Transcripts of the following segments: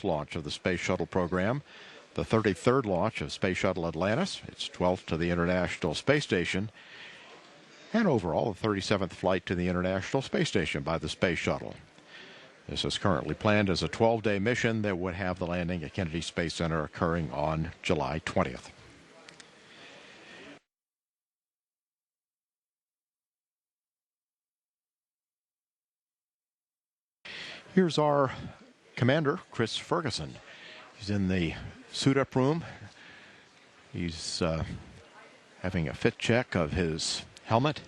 launch of the Space Shuttle program, the 33rd launch of Space Shuttle Atlantis, its 12th to the International Space Station, and overall the 37th flight to the International Space Station by the Space Shuttle. This is currently planned as a 12-day mission that would have the landing at Kennedy Space Center occurring on July 20th. Here's our commander, Chris Ferguson. He's in the suit-up room. He's having a fit check of his helmet.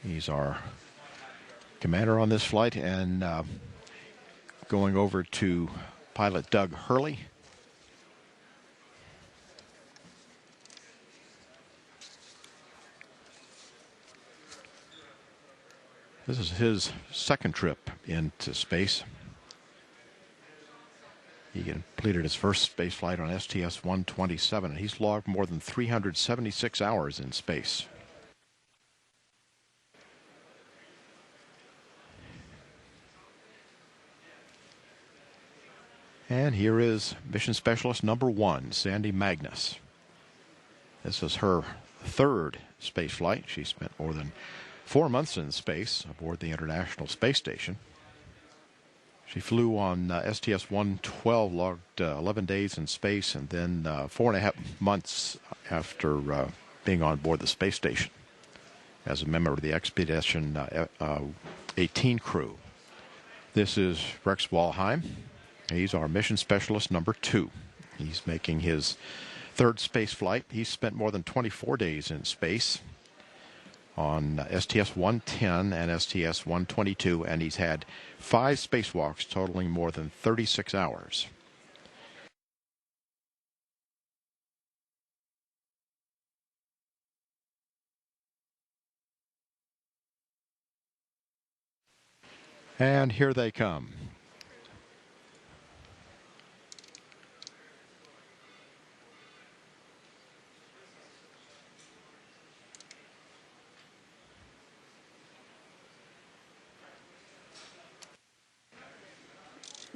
He's our commander on this flight, and going over to pilot Doug Hurley. This is his second trip into space. He completed his first space flight on STS-127, and he's logged more than 376 hours in space. And here is Mission Specialist number 1, Sandy Magnus. This is her third space flight. She spent more than 4 months in space aboard the International Space Station. She flew on STS-112, logged 11 days in space, and then 4.5 months after being on board the space station as a member of the Expedition 18 crew. This is Rex Walheim. He's our Mission Specialist number 2. He's making his third space flight. He's spent more than 24 days in space on STS-110 and STS-122, and he's had 5 spacewalks totaling more than 36 hours. And here they come.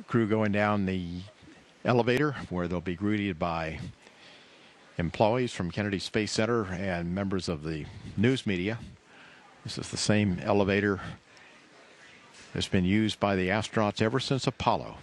Crew going down the elevator where they'll be greeted by employees from Kennedy Space Center and members of the news media. This is the same elevator that's been used by the astronauts ever since Apollo.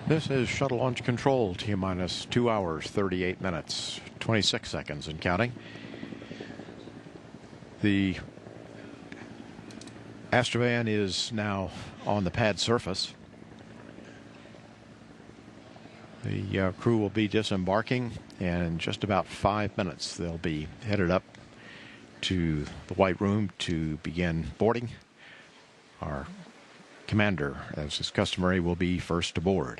This is Shuttle Launch Control, T-minus 2 hours, 38 minutes, 26 seconds and counting. The Astrovan is now on the pad surface. The crew will be disembarking, and in just about 5 minutes they'll be headed up to the White Room to begin boarding. Our commander, as is customary, will be first aboard.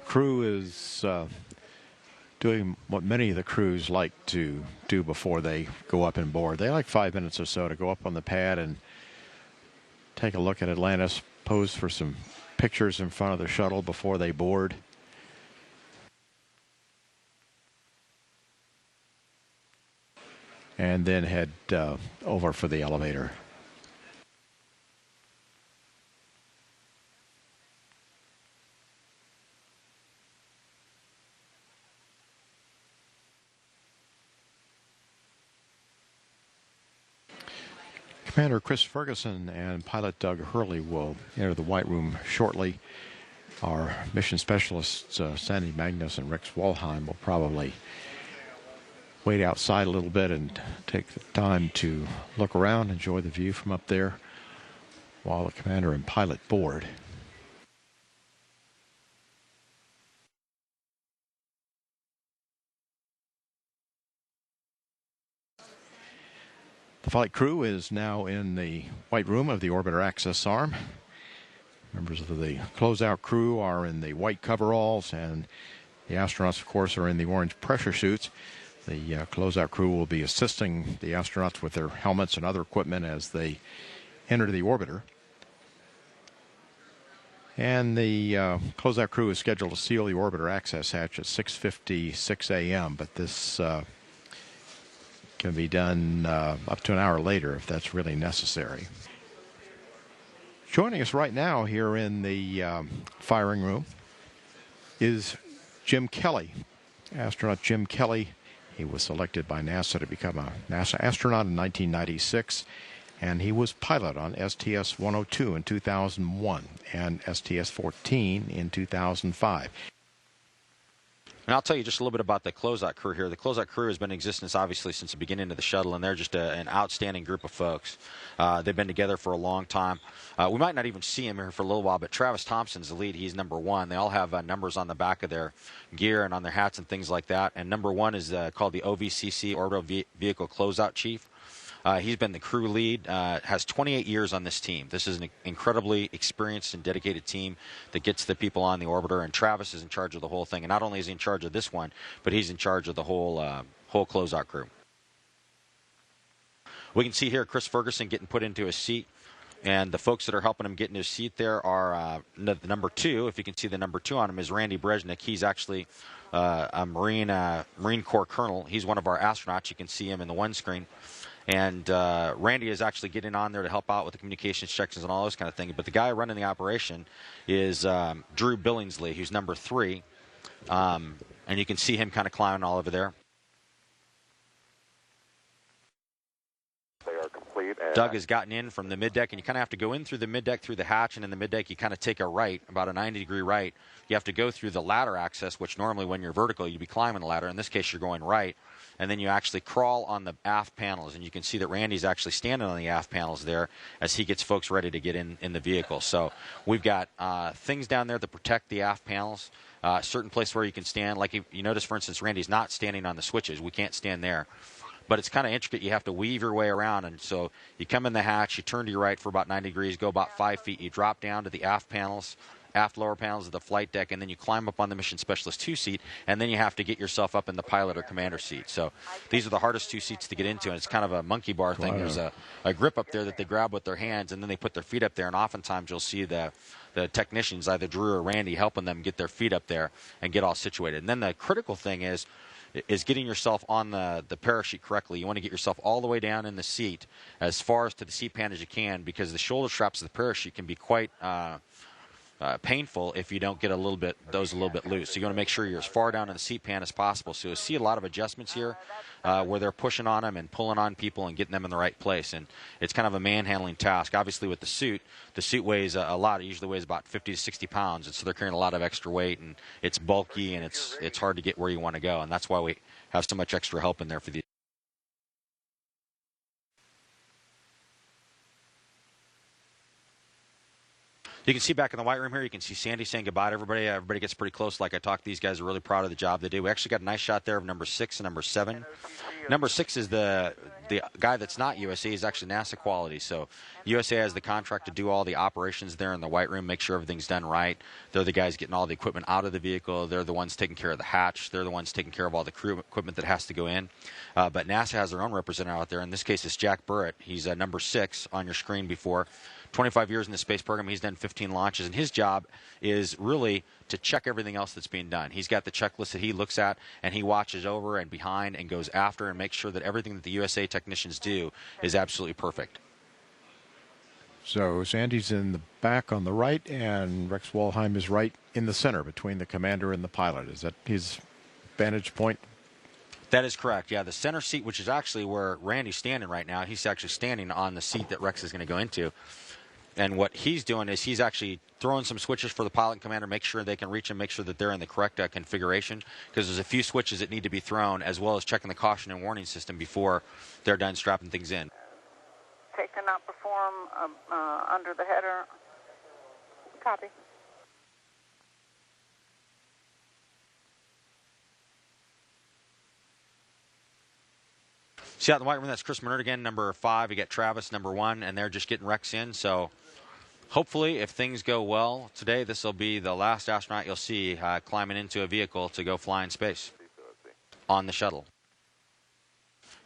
Crew is doing what many of the crews like to do before they go up and board. They like 5 minutes or so to go up on the pad and take a look at Atlantis, pose for some pictures in front of the shuttle before they board. And then head over for the elevator. Commander Chris Ferguson and pilot Doug Hurley will enter the White Room shortly. Our mission specialists, Sandy Magnus and Rex Walheim, will probably wait outside a little bit and take the time to look around, enjoy the view from up there while the commander and pilot board. The flight crew is now in the White Room of the Orbiter Access Arm. Members of the closeout crew are in the white coveralls, and the astronauts, of course, are in the orange pressure suits. The closeout crew will be assisting the astronauts with their helmets and other equipment as they enter the orbiter. And the closeout crew is scheduled to seal the orbiter access hatch at 6:56 a.m., but this can be done up to an hour later if that's really necessary. Joining us right now here in the firing room is Jim Kelly, astronaut Jim Kelly. He was selected by NASA to become a NASA astronaut in 1996, and he was pilot on STS-102 in 2001 and STS-14 in 2005. And I'll tell you just a little bit about the closeout crew here. The closeout crew has been in existence, obviously, since the beginning of the shuttle, and they're just an outstanding group of folks. They've been together for a long time. We might not even see him here for a little while, but Travis Thompson's the lead. He's number one. They all have numbers on the back of their gear and on their hats and things like that. And number one is called the OVCC, Orbital Vehicle Closeout Chief. He's been the crew lead, has 28 years on this team. This is an incredibly experienced and dedicated team that gets the people on the orbiter, and Travis is in charge of the whole thing. And not only is he in charge of this one, but he's in charge of the whole closeout crew. We can see here Chris Ferguson getting put into his seat, and the folks that are helping him get into his seat there are the number two. If you can see the number two on him is Randy Brezhnik. He's actually a Marine Corps colonel. He's one of our astronauts. You can see him in the one screen. And Randy is actually getting on there to help out with the communications sections and all those kind of things. But the guy running the operation is Drew Billingsley, who's number three. And you can see him kind of climbing all over there. They are complete. Doug has gotten in from the middeck, and you kind of have to go in through the middeck, through the hatch, and in the middeck you kind of take a right, about a 90-degree right. You have to go through the ladder access, which normally when you're vertical you'd be climbing the ladder. In this case you're going right. And then you actually crawl on the aft panels, and you can see that Randy's actually standing on the aft panels there as he gets folks ready to get in the vehicle. So we've got things down there that protect the aft panels, certain place where you can stand. Like you notice, for instance, Randy's not standing on the switches. We can't stand there. But it's kind of intricate. You have to weave your way around. And so you come in the hatch, you turn to your right for about 90 degrees, go about 5 feet. You drop down to the aft panels, aft lower panels of the flight deck, and then you climb up on the Mission Specialist 2 seat, and then you have to get yourself up in the pilot or commander seat. So these are the hardest 2 seats to get into, and it's kind of a monkey bar thing. Wow. There's a grip up there that they grab with their hands, and then they put their feet up there, and oftentimes you'll see the technicians, either Drew or Randy, helping them get their feet up there and get all situated. And then the critical thing is getting yourself on the parachute correctly. You want to get yourself all the way down in the seat as far as to the seat pan as you can, because the shoulder straps of the parachute can be quite painful if you don't get those a little bit loose. So you want to make sure you're as far down in the seat pan as possible. So you'll see a lot of adjustments here where they're pushing on them and pulling on people and getting them in the right place. And it's kind of a manhandling task. Obviously with the suit weighs a lot. It usually weighs about 50 to 60 pounds. And so they're carrying a lot of extra weight, and it's bulky, and it's hard to get where you want to go. And that's why we have so much extra help in there for these. You can see back in the white room here, you can see Sandy saying goodbye to everybody. Everybody gets pretty close. Like I talked, these guys are really proud of the job they do. We actually got a nice shot there of number 6 and number 7. Number 6 is the guy that's not USA. He's actually NASA quality. So USA has the contract to do all the operations there in the white room, make sure everything's done right. They're the guys getting all the equipment out of the vehicle. They're the ones taking care of the hatch. They're the ones taking care of all the crew equipment that has to go in. But NASA has their own representative out there. In this case, it's Jack Burrett. He's number 6 on your screen before. 25 years in the space program. He's done 15 launches, and his job is really to check everything else that's being done. He's got the checklist that he looks at, and he watches over and behind and goes after and makes sure that everything that the USA technicians do is absolutely perfect. So Sandy's in the back on the right, and Rex Walheim is right in the center between the commander and the pilot. Is that his vantage point? That is correct, yeah. The center seat, which is actually where Randy's standing right now, he's actually standing on the seat that Rex is going to go into. And what he's doing is he's actually throwing some switches for the pilot and commander, make sure they can reach them, make sure that they're in the correct configuration, because there's a few switches that need to be thrown, as well as checking the caution and warning system before they're done strapping things in. Take to not perform under the header. Copy. See out in the white room, that's Chris Menard again, number 5. You got Travis, number 1, and they're just getting Rex in. So hopefully, if things go well today, this will be the last astronaut you'll see climbing into a vehicle to go fly in space on the shuttle.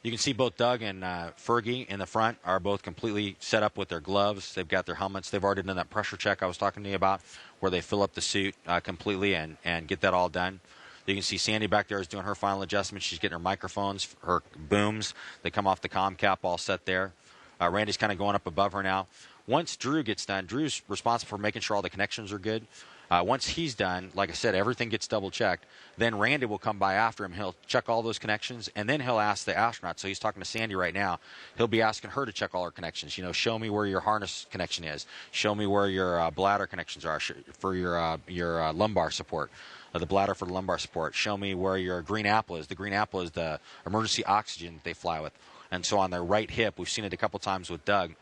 You can see both Doug and Fergie in the front are both completely set up with their gloves. They've got their helmets. They've already done that pressure check I was talking to you about, where they fill up the suit completely and get that all done. You can see Sandy back there is doing her final adjustment. She's getting her microphones, her booms. They come off the comm cap all set there. Randy's kind of going up above her now. Once Drew gets done, Drew's responsible for making sure all the connections are good. Once he's done, like I said, everything gets double-checked. Then Randy will come by after him. He'll check all those connections, and then he'll ask the astronaut. So he's talking to Sandy right now. He'll be asking her to check all her connections. You know, show me where your harness connection is. Show me where your bladder connections are for your lumbar support. The bladder for the lumbar support. Show me where your green apple is. The green apple is the emergency oxygen that they fly with. And so on their right hip, we've seen it a couple times with Doug,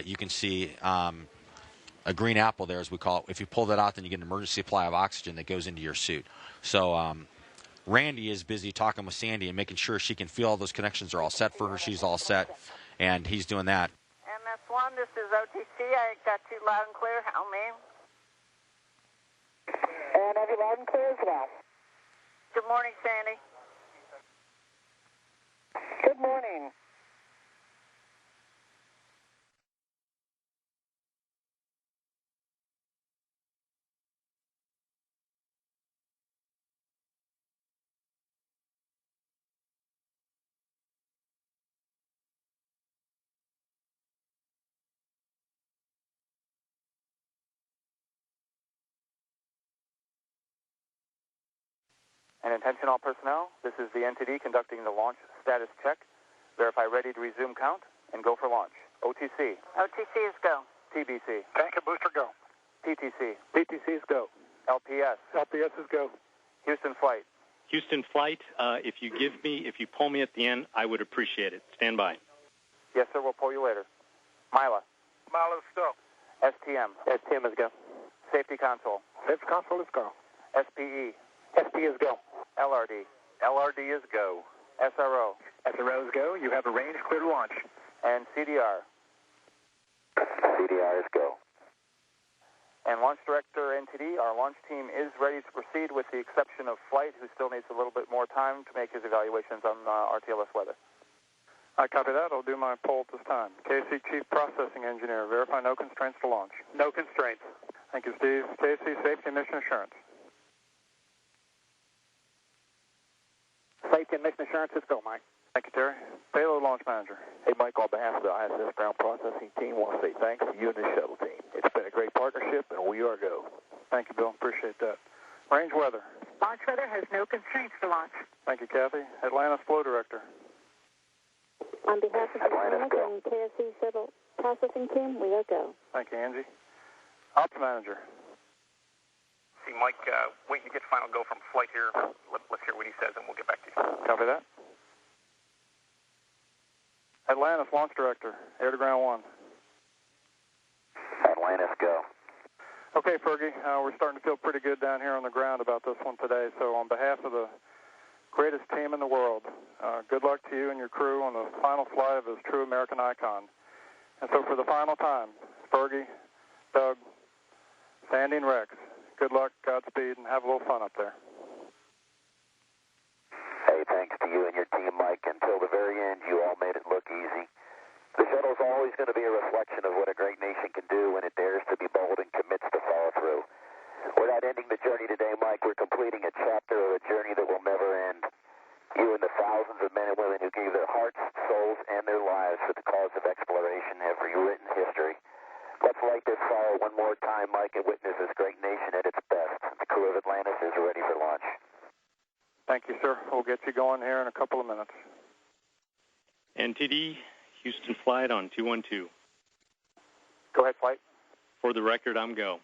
you can see a green apple there, as we call it. If you pull that out, then you get an emergency supply of oxygen that goes into your suit. So Randy is busy talking with Sandy and making sure she can feel all those connections are all set for her. She's all set, and he's doing that. MS1, this is OTC. I got you loud and clear. Help me. And have you loud and clear as well. Good morning, Sandy. Good morning. And attention all personnel, this is the NTD conducting the launch status check. Verify ready to resume count and go for launch. OTC. OTC is go. TBC. Tank and booster go. PTC. PTC is go. LPS. LPS is go. Houston flight. Houston flight, if you pull me at the end, I would appreciate it. Stand by. Yes, sir, we'll pull you later. Mila. Milo is go. STM. STM is go. Safety console. Safety console is go. SPE. SP is go. LRD. LRD is go. SRO. SRO is go. You have a range clear to launch. And CDR. CDR is go. And Launch Director NTD, our launch team is ready to proceed with the exception of Flight, who still needs a little bit more time to make his evaluations on RTLS weather. I copy that. I'll do my poll at this time. KC Chief Processing Engineer, verify no constraints to launch. No constraints. Thank you, Steve. KC Safety and Mission Assurance. Safety and mission assurance is go, Mike. Thank you, Terry. Payload Launch Manager. Hey, Mike, on behalf of the ISS ground processing team, I want to say thanks to you and the shuttle team. It's been a great partnership, and we are go. Thank you, Bill. Appreciate that. Range weather. Launch weather has no constraints to launch. Thank you, Kathy. Atlantis Flow Director. On behalf of the Atlantic and KSC Shuttle Processing Team, we are go. Thank you, Angie. Ops Manager. See, Mike, wait to get final go from Flight here. Let's hear what he says, and we'll get back to you. Copy that. Atlantis Launch Director, Air to Ground 1. Atlantis, go. Okay, Fergie, we're starting to feel pretty good down here on the ground about this one today. So on behalf of the greatest team in the world, good luck to you and your crew on the final flight of this true American icon. And so for the final time, Fergie, Doug, Sandy, and Rex, good luck, Godspeed, and have a little fun up there. Hey, thanks to you and your team, Mike. Until the very end, you all made it look easy. The shuttle's always going to be a reflection of what a great nation can do when it dares to be bold and commits to follow through. We're not ending the journey today, Mike. We're completing a chapter of a journey that will never end. You and the thousands of men and women who gave their hearts, souls, and their lives for the cause of exploration have rewritten history. Let's light this fire one more time, Mike, and witness this great nation at its best. The crew of Atlantis is ready for launch. Thank you, sir. We'll get you going here in a couple of minutes. NTD, Houston flight on 212. Go ahead, flight. For the record, I'm go.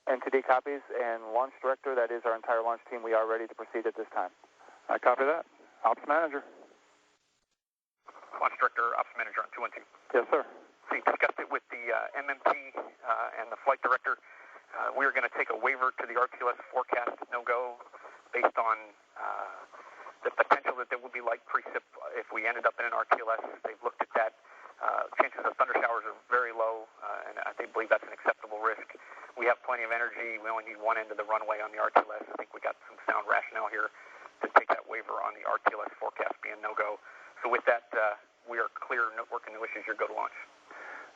NTD copies, and launch director, that is our entire launch team, we are ready to proceed at this time. I copy that. Ops manager. Launch director, ops manager on 212. Yes, sir. So you discussed it with the MMT and the flight director. We are going to take a waiver to the RTLS forecast no-go based on the potential that there would be light precip if we ended up in an RTLS. They've looked at that. Chances of thunder showers are very low, and I believe that's an acceptable risk. We have plenty of energy. We only need one end of the runway on the RTLS. I think we got some sound rationale here to take that waiver on the RTLS forecast being no-go. So with that, we are clear, no working, no issues. You're go to launch.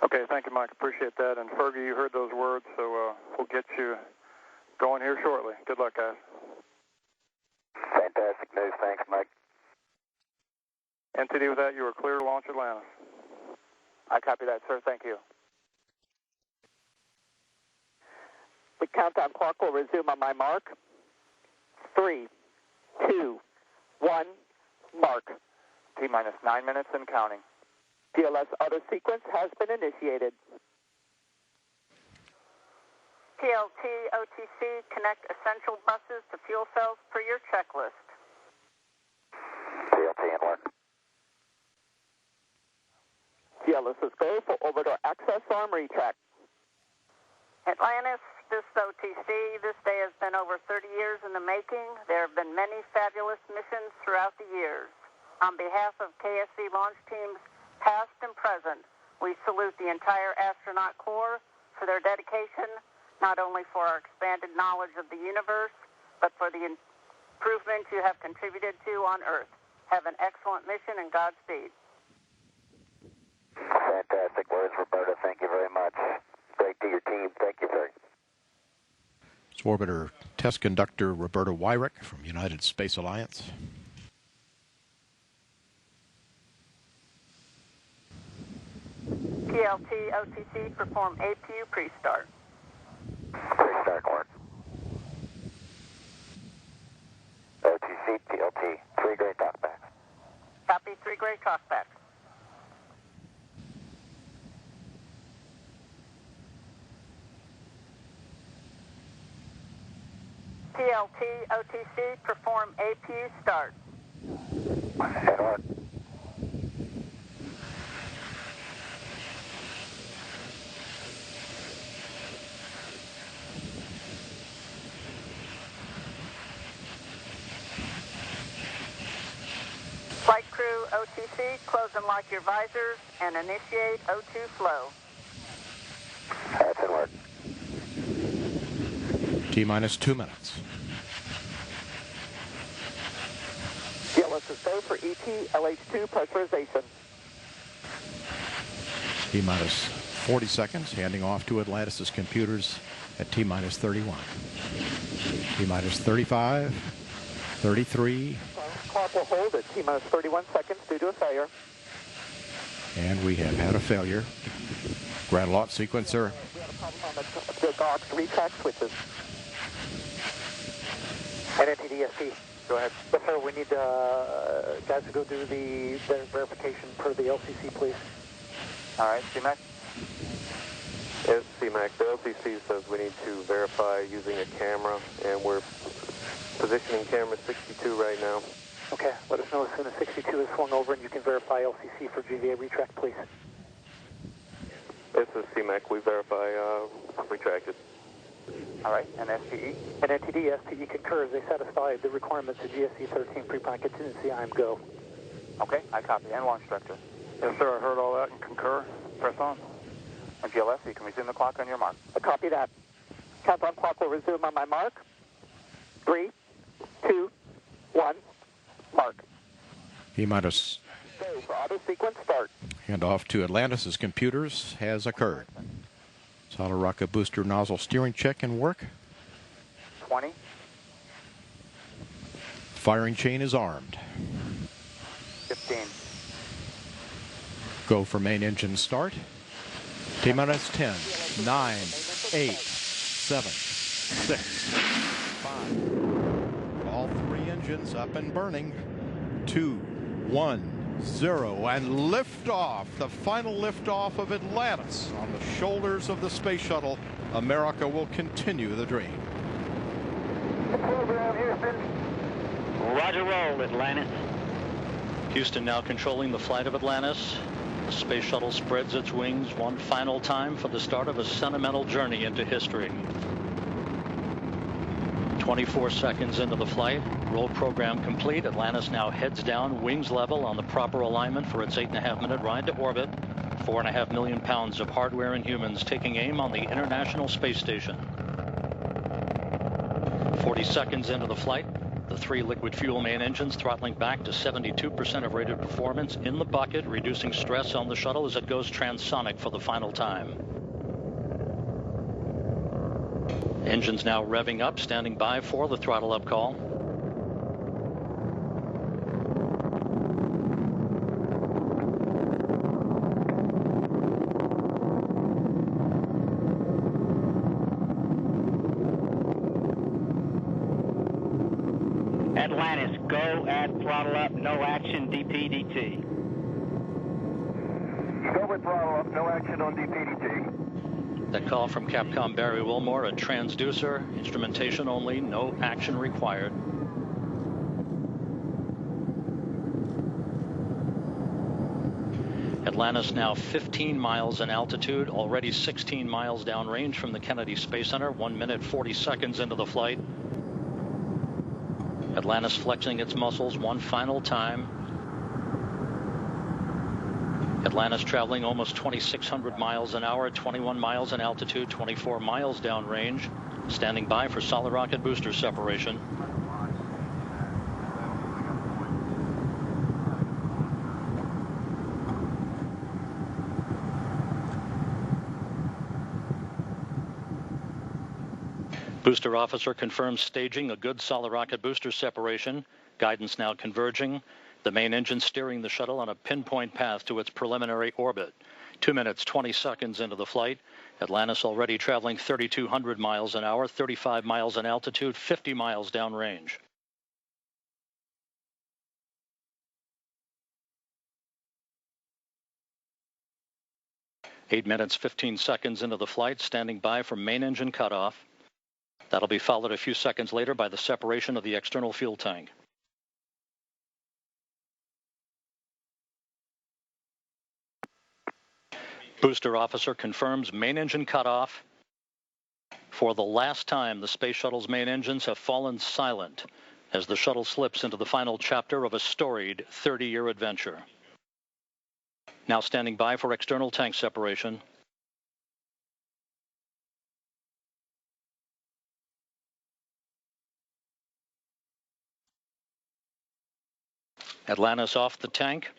Okay, thank you, Mike. Appreciate that. And Fergie, you heard those words, so we'll get you going here shortly. Good luck, guys. Fantastic news. Thanks, Mike. NTD, with that, you are clear to launch Atlantis. I copy that, sir. Thank you. The countdown clock will resume on my mark. 3, 2, 1, mark. T-minus 9 minutes and counting. TLS auto sequence has been initiated. TLT, OTC, connect essential buses to fuel cells per your checklist. TLT in work. TLS is go for orbital access arm retract. Atlantis, this is OTC. This day has been over 30 years in the making. There have been many fabulous missions throughout the years. On behalf of KSC launch teams, past and present, we salute the entire astronaut corps for their dedication, not only for our expanded knowledge of the universe, but for the improvement you have contributed to on Earth. Have an excellent mission and Godspeed. Fantastic words, Roberta. Thank you very much. Great to your team. Thank you, sir. It's Orbiter Test Conductor Roberta Wyrick from United Space Alliance. TLT, OTC, perform APU pre-start. Pre-start work. OTC, TLT, 3 gray talkbacks. Copy, 3 gray talkbacks. TLT, OTC, perform APU start. And on. Flight crew, OTC, close and lock your visors and initiate O2 flow. That's in work. T-minus 2 minutes. TLS is go for ET LH2 pressurization. T-minus 40 seconds, handing off to Atlantis' computers at T-minus 31. T-minus 35, 33. Clock will hold at T-minus 31 seconds due to a failure. And we have had a failure. Ground launch sequencer. We had a problem on the GOX retract switches. NTDSP. Go ahead. Yes, sir. We need guys to go do the verification per the LCC, please. All right, CMAC. Yes, CMAC. The LCC says we need to verify using a camera, and we're positioning camera 62 right now. Okay. Let us know as soon as 62 is swung over and you can verify LCC for GVA retract, please. Yes, is CMAC. We verify retracted. All right, and SPE? And NTD, SPE concurs. They satisfy the requirements of GSE 13 pre-plan contingency. I'm go. Okay, I copy. And launch director? Yes, sir. I heard all that and concur. Press on. And GLS, you can resume the clock on your mark. I copy that. Countdown clock will resume on my mark. 3, 2, 1, mark. E-minus Okay, for auto sequence start. handoff to Atlantis' computers has occurred. Solid rocket booster nozzle steering check and work. 20. Firing chain is armed. 15. Go for main engine start. T-minus 10, 9, 8, 7, 6, 5. All three engines up and burning. 2, 1, 0, and liftoff. The final liftoff of Atlantis on the shoulders of the space shuttle. America will continue the dream. Program, Houston. Roger, roll, Atlantis. Houston now controlling the flight of Atlantis. The space shuttle spreads its wings one final time for the start of a sentimental journey into history. 24 seconds into the flight, roll program complete. Atlantis now heads down, wings level on the proper alignment for its 8.5-minute ride to orbit. 4.5 million pounds of hardware and humans taking aim on the International Space Station. 40 seconds into the flight, the three liquid fuel main engines throttling back to 72% of rated performance in the bucket, reducing stress on the shuttle as it goes transonic for the final time. Engines now revving up, standing by for the throttle up call. Atlantis, go at throttle up, no action, DPDT. Go with throttle up, no action on DPDT. That call from Capcom Barry Wilmore, a transducer, instrumentation only, no action required. Atlantis now 15 miles in altitude, already 16 miles downrange from the Kennedy Space Center, 1 minute 40 seconds into the flight. Atlantis flexing its muscles one final time. Atlantis traveling almost 2,600 miles an hour, 21 miles in altitude, 24 miles downrange. Standing by for solid rocket booster separation. Booster officer confirms staging a good solid rocket booster separation. Guidance now converging. The main engine steering the shuttle on a pinpoint path to its preliminary orbit. 2 minutes, 20 seconds into the flight. Atlantis already traveling 3,200 miles an hour, 35 miles in altitude, 50 miles downrange. Eight minutes, 15 seconds into the flight, standing by for main engine cutoff. That'll be followed a few seconds later by the separation of the external fuel tank. Booster officer confirms main engine cutoff. For the last time, the space shuttle's main engines have fallen silent as the shuttle slips into the final chapter of a storied 30-year adventure. Now standing by for external tank separation. Atlantis off the tank.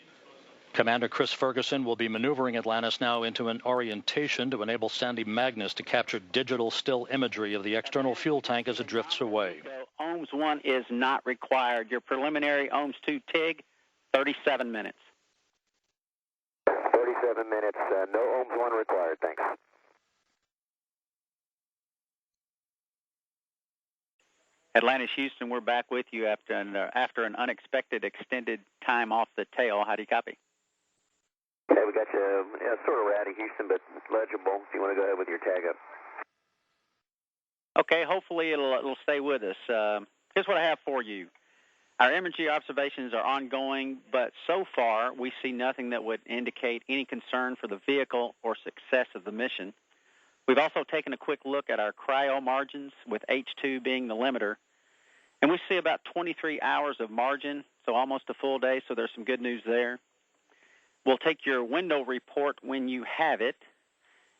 Commander Chris Ferguson will be maneuvering Atlantis now into an orientation to enable Sandy Magnus to capture digital still imagery of the external fuel tank as it drifts away. So OHMS 1 is not required. Your preliminary OHMS 2 TIG, 37 minutes. 37 minutes, no OHMS 1 required, thanks. Atlantis, Houston, we're back with you after an unexpected extended time off the tail. How do you copy? Okay, we got you sort of ratty, Houston, but legible. If you want to go ahead with your tag up. Okay, hopefully it'll stay with us. Here's what I have for you. Our imagery observations are ongoing, but so far we see nothing that would indicate any concern for the vehicle or success of the mission. We've also taken a quick look at our cryo margins, with H2 being the limiter, and we see about 23 hours of margin, so almost a full day, so there's some good news there. We'll take your window report when you have it,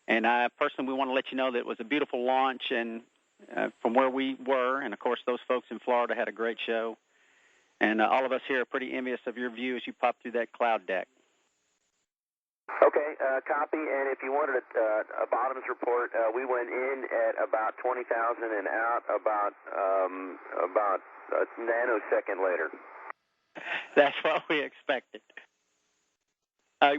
and personally, we want to let you know that it was a beautiful launch, and from where we were, and of course those folks in Florida had a great show. And all of us here are pretty envious of your view as you pop through that cloud deck. Okay, copy. And if you wanted a bottoms report, we went in at about 20,000 and out about a nanosecond later. That's what we expected.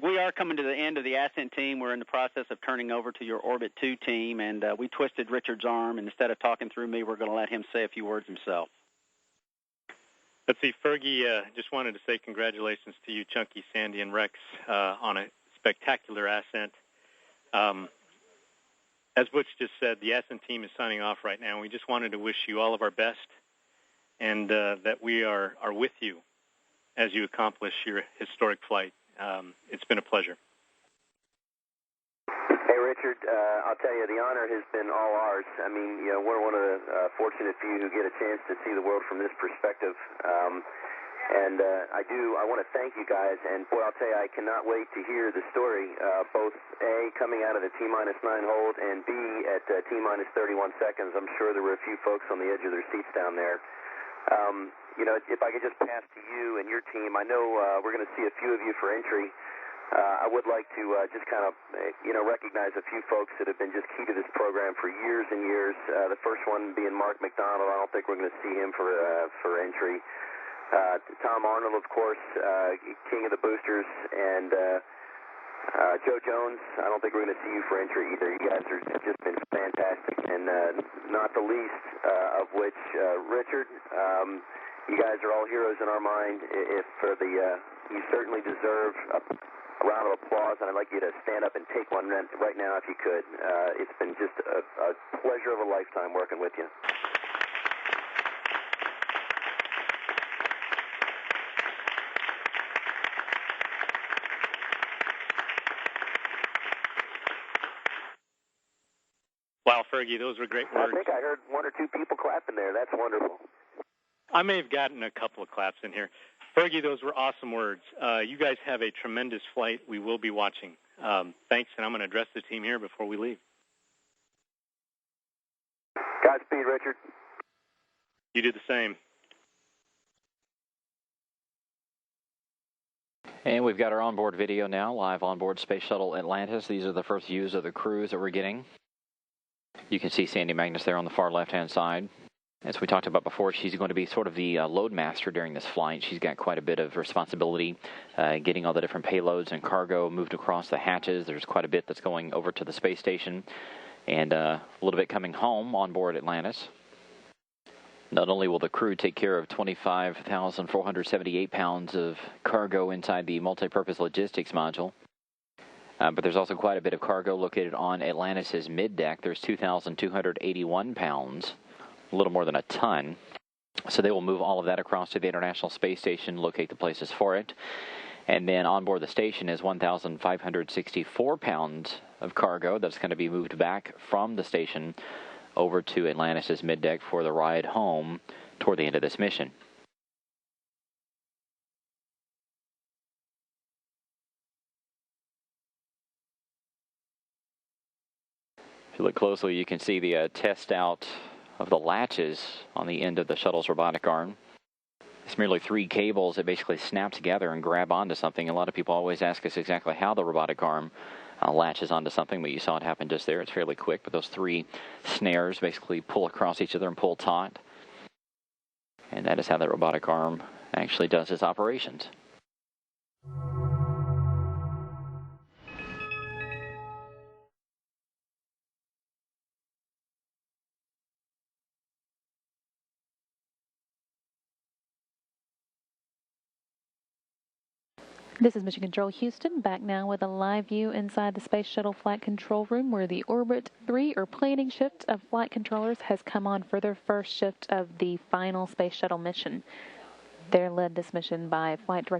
We are coming to the end of the ascent team. We're in the process of turning over to your Orbit 2 team, and we twisted Richard's arm, and instead of talking through me, we're going to let him say a few words himself. Let's see, Fergie, just wanted to say congratulations to you, Chunky, Sandy, and Rex on a spectacular ascent. As Butch just said, the ascent team is signing off right now. We just wanted to wish you all of our best, and that we are with you as you accomplish your historic flight. It's been a pleasure. Hey, Richard, I'll tell you, the honor has been all ours. I mean, you know, we're one of the fortunate few who get a chance to see the world from this perspective. I want to thank you guys, and boy, I'll tell you, I cannot wait to hear the story, both A, coming out of the T-minus 9 hold, and B, at T-minus 31 seconds. I'm sure there were a few folks on the edge of their seats down there. You know, if I could just pass to you and your team, I know we're going to see a few of you for entry. I would like to just kind of, you know, recognize a few folks that have been just key to this program for years and years. The first one being Mark McDonald. I don't think we're going to see him for entry. Tom Arnold, of course, king of the boosters, and Joe Jones. I don't think we're going to see you for entry either. You guys have just been fantastic, and not the least of which, Richard. You guys are all heroes in our mind. If for the, you certainly deserve a round of applause, and I'd like you to stand up and take one right now if you could. It's been just a pleasure of a lifetime working with you. Wow, Fergie, those were great words. I think I heard one or two people clapping there. That's wonderful. I may have gotten a couple of claps in here. Fergie, those were awesome words. You guys have a tremendous flight. We will be watching. Thanks, and I'm going to address the team here before we leave. Godspeed, Richard. You do the same. And we've got our onboard video now, live onboard Space Shuttle Atlantis. These are the first views of the crews that we're getting. You can see Sandy Magnus there on the far left-hand side. As we talked about before, she's going to be sort of the load master during this flight. She's got quite a bit of responsibility getting all the different payloads and cargo moved across the hatches. There's quite a bit that's going over to the space station and a little bit coming home on board Atlantis. Not only will the crew take care of 25,478 pounds of cargo inside the multi-purpose logistics module, but there's also quite a bit of cargo located on Atlantis' mid-deck. There's 2,281 pounds. A little more than a ton. So they will move all of that across to the International Space Station, locate the places for it. And then on board the station is 1,564 pounds of cargo that's going to be moved back from the station over to Atlantis' middeck for the ride home toward the end of this mission. If you look closely, you can see the test out of the latches on the end of the shuttle's robotic arm. It's merely 3 cables that basically snap together and grab onto something. A lot of people always ask us exactly how the robotic arm latches onto something, but you saw it happen just there. It's fairly quick, but those 3 snares basically pull across each other and pull taut. And that is how the robotic arm actually does its operations. This is Mission Control Houston, back now with a live view inside the Space Shuttle Flight Control Room where the Orbit 3 or planning shift of flight controllers has come on for their first shift of the final Space Shuttle mission. They're led this mission by Flight Director